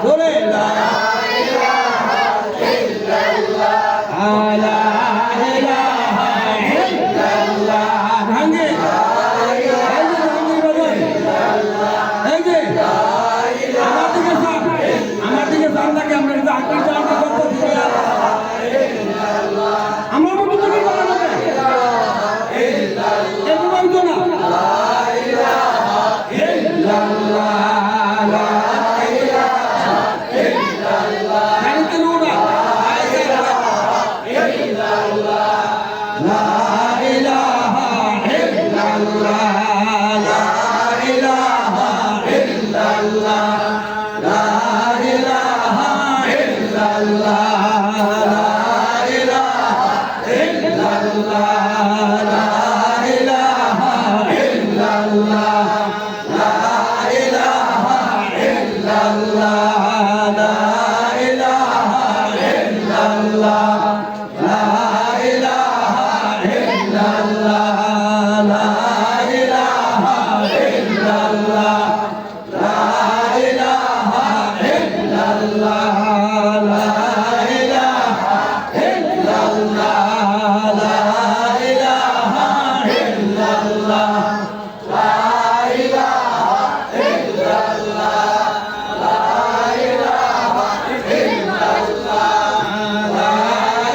বলে লা ইলাহা ইল্লাল্লাহ লা ইলাহা ইল্লাল্লাহ ভাঙে এই যে আমার দিকে সামনে আমরা কিন্তু আকিল চালাতে করতে আমার মতো তুমি বলা যাবে এরকম বলতো না লা ইলাহা ইল্লাল্লাহ লা ইলাহা ইল্লাল্লাহ জানতে নোনা লা ইলাহা ইল্লাল্লাহ লা ইলাহা ইল্লাল্লাহ লা ইলাহা ইল্লাল্লাহ লা ইলাহা ইল্লাল্লাহ লা ইলাহা ইল্লাল্লাহ লা ইলাহা ইল্লাল্লাহ লা ইলাহা ইল্লাল্লাহ লা ইলাহা ইল্লাল্লাহ লা ইলাহা ইল্লাল্লাহ লা ইলাহা ইল্লাল্লাহ লা ইলাহা ইল্লাল্লাহ লা ইলাহা ইল্লাল্লাহ লা ইলাহা ইল্লাল্লাহ লা ইলাহা ইল্লাল্লাহ লা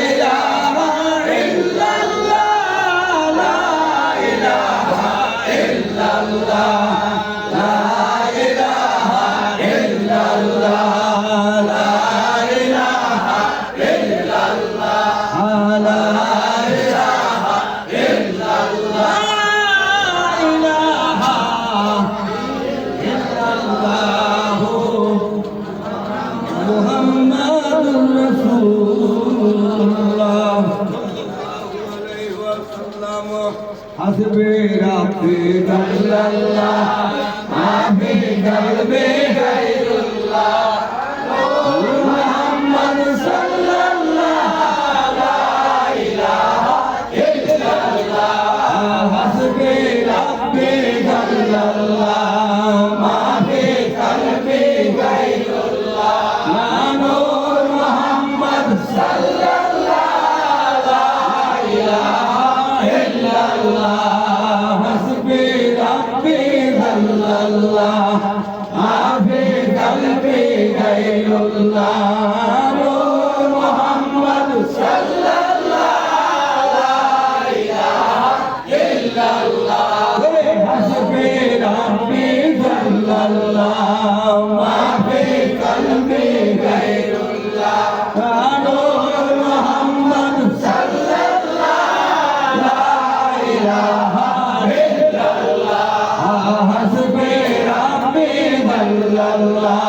ইলাহা ইল্লাল্লাহ লা ইলাহা ইল্লাল্লাহ লা ইলাহা ইল্লাল্লাহ লা ইলাহা ইল্লাল্লাহ লা ইলাহা ইল্লাল্লাহ ইলাহা ইল্লাল্লাহ মুহাম্মাদুর রাসূলুল্লাহ হাসবে রাব্বি জাল্লাল্লাহ মাফি কলবে গায়রুল্লাহ মুহাম্মদ সাল্লাল্লাহু লা ইলাহা ইল্লাল্লাহ হাসবে রাব্বি জাল্লাল্লাহ মাফি কলবে গায়রুল্লাহ নূর মুহাম্মদ সাল্লাল্লাহু লা ইলাহা ইল্লাল্লাহ হাসবে রাব্বি জাল্লাল্লাহ মাফি কলবি গায়রুল্লাহ নূর মুহাম্মদ সাল্লাল্লাহু লা ইলাহা ইল্লাল্লাহ হাসবে রাব্বি জাল্লাল্লাহ মাফি কলবি গায়রুল্লাহ নূর মুহাম্মদ সাল্লাল্লাহু লা ইলাহা ইল্লাল্লাহ হাসবে রাব্বি জাল্লাল্লাহ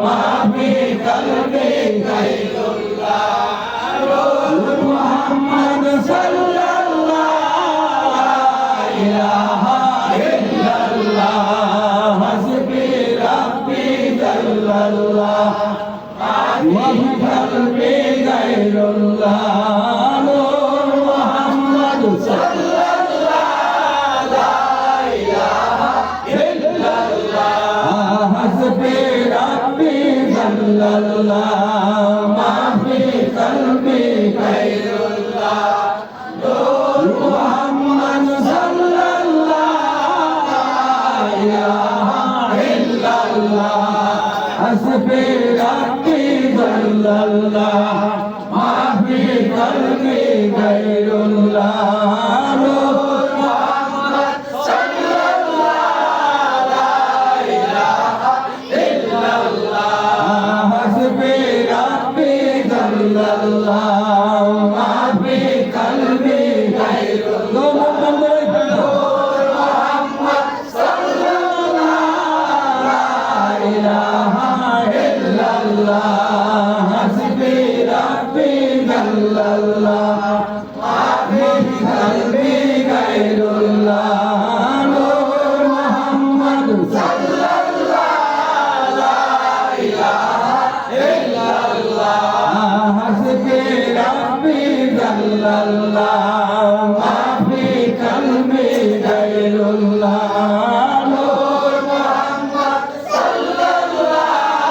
মাফি কলবি গায়রুল্লাহ নূর মুহাম্মদ সাল্লাল্লাহু লা ইলাহা ইল্লাল্লাহ হাসবে রাব্বি জাল্লাল্লাহ মাফি কলবি গায়রুল্লাহ নূর মুহাম্মদ সাল্লাল্লাহু লা ইলাহা ইল্লাল্লাহ হাসবে রাব্বি জাল্লাল্লাহ মাফি কলবি গায়রুল্লাহ নূর মুহাম্মদ সাল্লাল্লাহু লা ইলাহা ইল্লাল্লাহ হাসবে রাব্বি জাল্লাল্লাহ মাফি কলবি গায়রুল্লাহ নূর মুহাম্মদ সাল্লাল্লাহু লা ইলাহা ইল্লাল্লাহ হাসবে রাব্বি জাল্লাল্লাহ মাফি কলবি গায়রুল্লাহ নূর মুহাম্মদ সাল্লাল্লাহু লা ইলাহা ইল্লাল্লাহ হাসবে রাব্বি জাল্লাল্লাহ মাফি কলবি গায়রুল্লাহ নূর মুহাম্মদ সাল্লাল্লাহু লা ইলাহা ইল্লাল্লাহ হাসবে রাব্বি জাল্লাল্লাহ মাফি কলবি গায়রুল্লাহ নূর মুহাম্মদ সাল্লাল্লাহু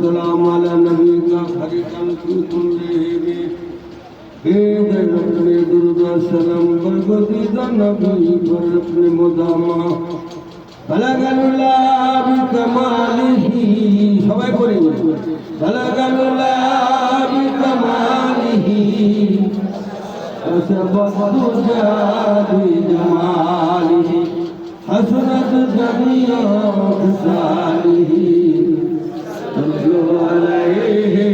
والسلام على نبيك خير خلق كلهم अपने दुर्गा सलाम बरगदीदा नबी पर अपने मुदामा बलगलुल्लाह बिकमालिही সবাই পড়ি बलगलुल्लाह बिकमालिही असबतु जादि जमालिही हसनत जमिया खसालिही सल्लु अलैहि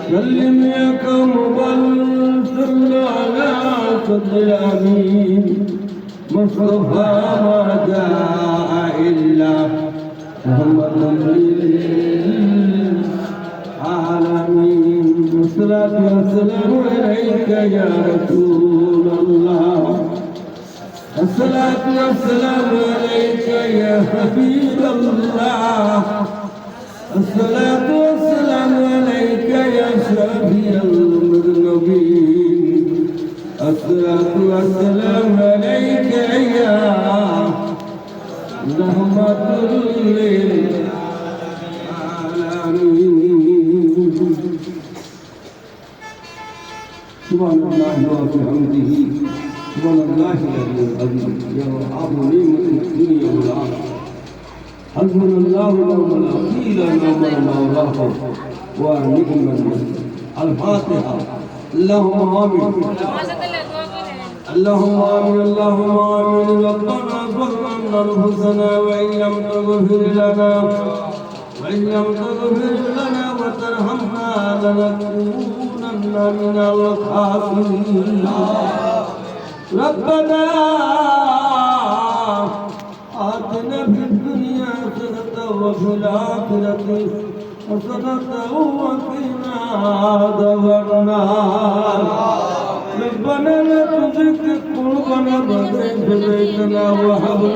सल्लिम या कमबल सल्लु अला सद्दिल अमीन मुस्तफा मा जाअ इल्ला मुहम्मदुन लिल आलमीन वस्सलातु वस्सलामु अलैका या रसूल अल्लाह अस्सलातु वस्सलामु अलैका या हबीब अल्लाह الصلاة والسلام عليك يا شفيع المذنبين الصلاة والسلام عليك يا رحمة للعالمين سبحان الله وبحمده سبحان الله العلي العظيم يرحم نعمة الدنيا والآخرة حسبنا الله ونعم الوكيل ونعم المولى ونعم الوكيل الفاتحة اللهم آمين اللهم آمين اللهم آمين ربنا ظلمنا أنفسنا وإن لم تغفر لنا وترحمنا لنكونن من الخاسرين ربنا آتنا في الدنيا حسنة وفي الآخرة حسنة وقنا عذاب النار ربنا لا تزغ قلوبنا بعد إذ هديتنا وهب